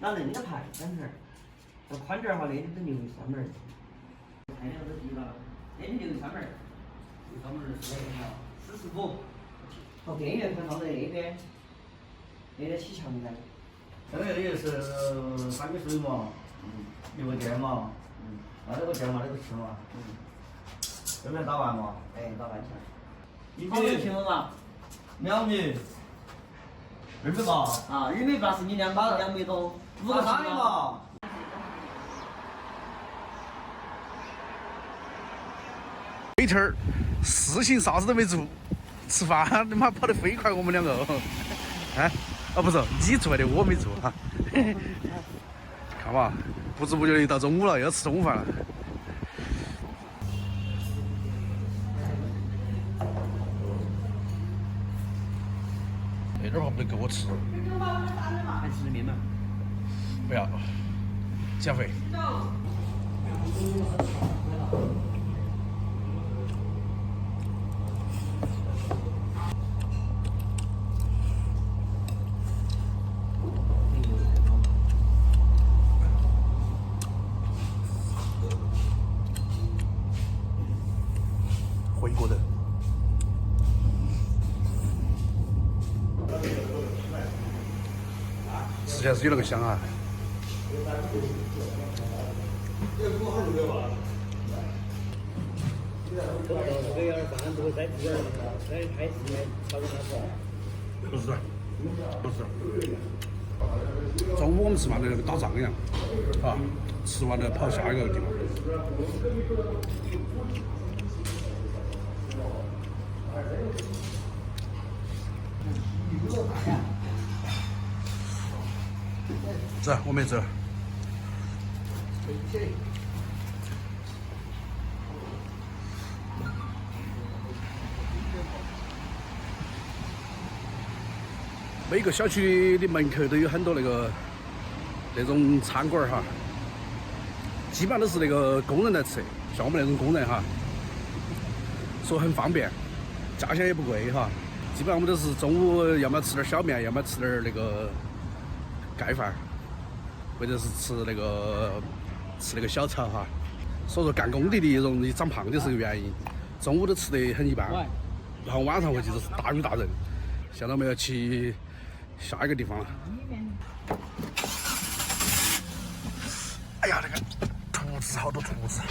打恁个牌三门，要宽点儿的话，那里都留3门。开两个地了，那里留3门，留3门是45。哦，电源可放在那边，那边起墙噻。这个也是3个水嘛，留个电嘛，那个电嘛，那个吃嘛，这边打完嘛，哎，打完1好多米平方嘛？ 2米，2米八。啊，2米8是你2米多，5个3米平方。嘛。一天儿事情啥子都没做，吃饭他妈跑得飞快，我们两个，哎，哦不是你做的，我没做哈，看嘛，不知不觉一到中午了，要吃中午饭了。那点话不得够我吃，还吃面嘛？不要，减肥。回国人，吃起来是有那个香啊！不是，不是。中午我们吃饭的打仗一样，啊，吃完了跑下一个地方。走，我们走。每个小区的门口都有很多那种餐馆哈，基本上都是那个工人来吃，像我们那种工人哈，说很方便，价钱也不贵哈。基本上我们都是中午要么吃点小面，要么吃点那个盖饭，或者是吃那个小炒哈。所以说干工地的容易长胖就是个原因，中午都吃得很一般，然后晚上回去就是大鱼大肉。现在我们要去下一个地方了。哎呀，那个兔子，好多兔子。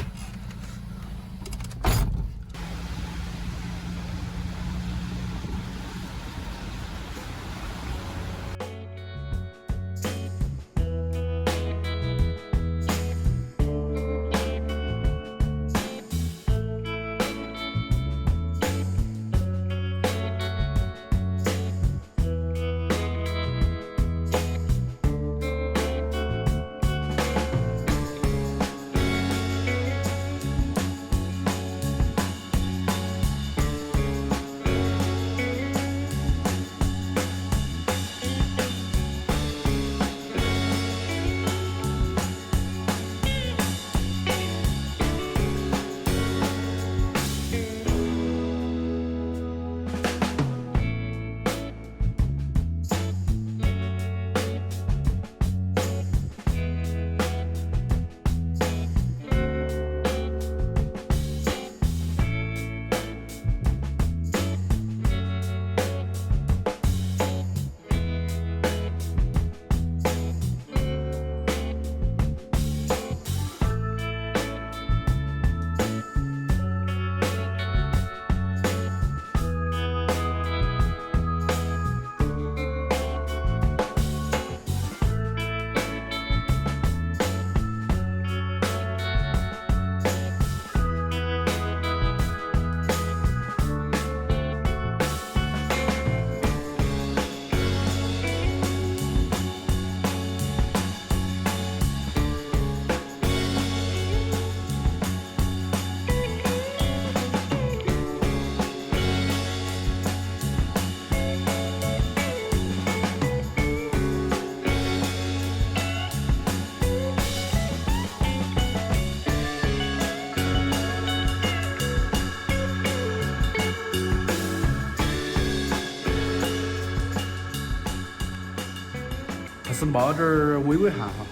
是冒点儿微微汗哈。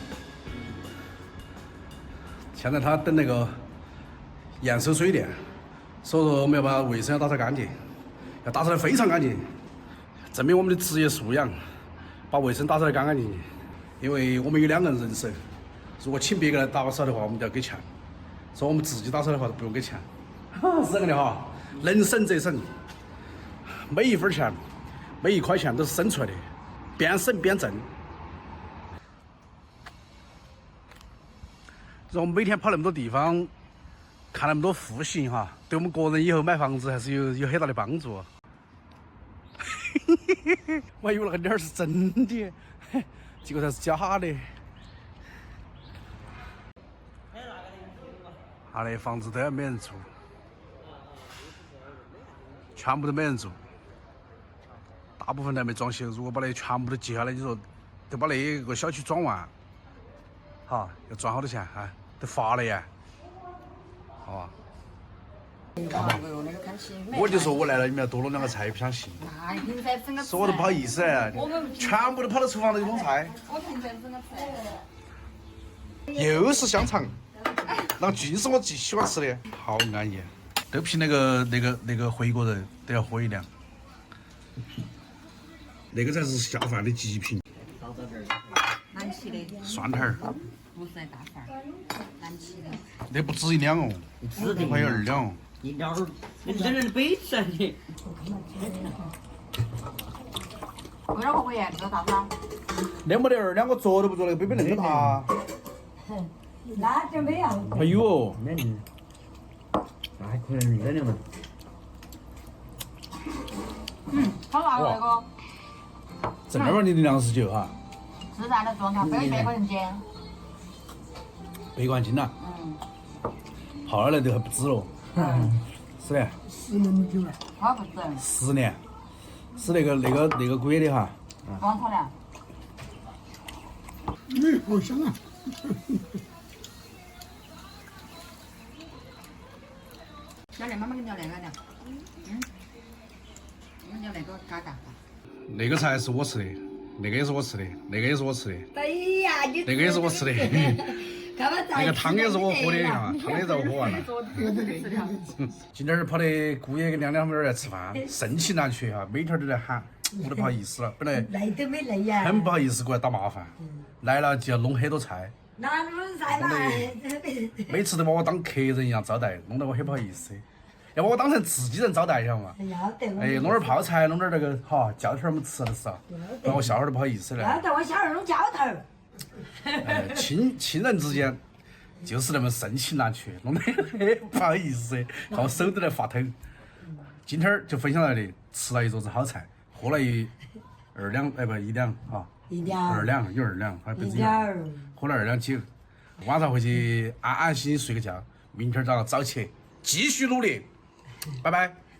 现在他等那个验收水电，所以说我们要把卫生要打扫干净，要打扫得非常干净，证明我们的职业素养，把卫生打扫得干干净净。因为我们有2个人手，如果请别个来打扫的话，我们就要给钱；说我们自己打扫的话，都不用给钱，是这样的哈。能省则省，每一分钱、每一块钱都是省出来的，边省边挣。然后我们每天跑那么多地方，看那么多户型哈，对我们个人以后买房子还是有很大的帮助。我还以为那个脸是真的，结果才是假的。他的房子都要没人住，全部都没人住，大部分都还没装修。如果把那全部都接下来，你说都把那个小区装完，哈，要赚好多钱啊！都发了呀，好吧？我就说我来了，你们要多弄2个菜，不相信。那你平时整个说我都不好意思哎，全部都跑到厨房里弄菜。我平时整个菜。又是香肠，那尽是我最喜欢吃的，好安逸。都凭那个回锅肉都要喝1两，那个才是下饭的极品。南齐的。蒜头儿。不是大饭儿，南齐的。那不止1两哦，还有2两哦。1两儿，你真正背起来的。为了可盐，这个啥子啊？那没得2两，我做都不做那个杯杯那么大。那就没有。还有哦。那还可能2两嘛。好辣哦那个。正儿八经的粮食酒哈。自然的状态，非100块钱斤。100块斤呐。泡下来都还不止喽。是的。10年么久了。它不止。10年。是那个鬼的哈。光头粮。好香啊！小莲妈妈给你要那个的。我们要那个嘎嘎。那个菜是我吃的，那个也是我吃的，那个也是我吃的，哎呀，你那个也是我吃的，那个汤也是我喝的哈，汤也在我喝完了。今天儿跑的姑爷跟娘娘们儿来吃饭，盛情难却哈，每天都来喊，我都不好意思了。本来累都没累呀。很不好意思过来打麻烦，来了就要弄很多菜，那弄菜嘛，每次都把我当客人一样招待，弄得我很不好意思。要把我当成自己人招待，晓得嘛？要得。哎，弄点泡菜，弄点那个哈胶条儿我们吃的时候，让我笑会儿都不好意思了。要得，我小孩弄浇头。亲人之间就是那么盛情难却，弄得很不好意思，看我手都在发抖。今天儿就分享到这里，吃了一桌子好菜，喝了2两，哎不1两哈1两。 2两有2两，还不止1两。喝了2两酒，晚上回去安安心心睡个觉，明天早上早起继续努力，拜拜。